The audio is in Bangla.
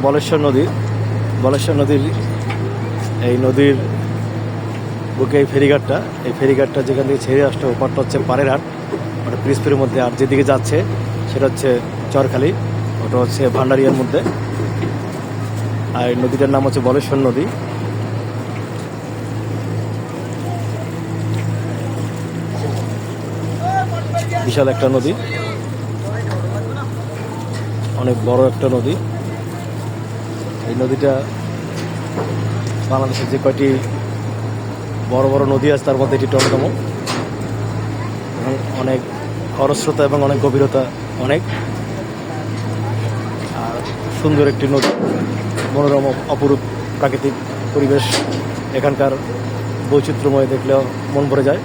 বলেশ্বর নদীর এই নদীর বুকে এই ফেরিঘাটটা যেখান থেকে ছেড়ে আসছে ওপারটা হচ্ছে পাড়েরহাট, মানে পিরোজপুরের মধ্যে। আর যেদিকে যাচ্ছে সেটা হচ্ছে চরখালি, ওটা হচ্ছে ভান্ডারিয়ার মধ্যে। আর এই নদীটার নাম হচ্ছে বলেশ্বর নদী। বিশাল একটা নদী, অনেক বড় একটা নদী। এই নদীটা বাংলাদেশের যে কয়টি বড় বড় নদী আছে তার মধ্যে এটি অন্যতম। অনেক খরস্রোতা এবং অনেক গভীরতা অনেক, আর সুন্দর একটি নদী, মনোরম অপরূপ প্রাকৃতিক পরিবেশ। এখানকার বৈচিত্র্যময় দেখলেও মন ভরে যায়।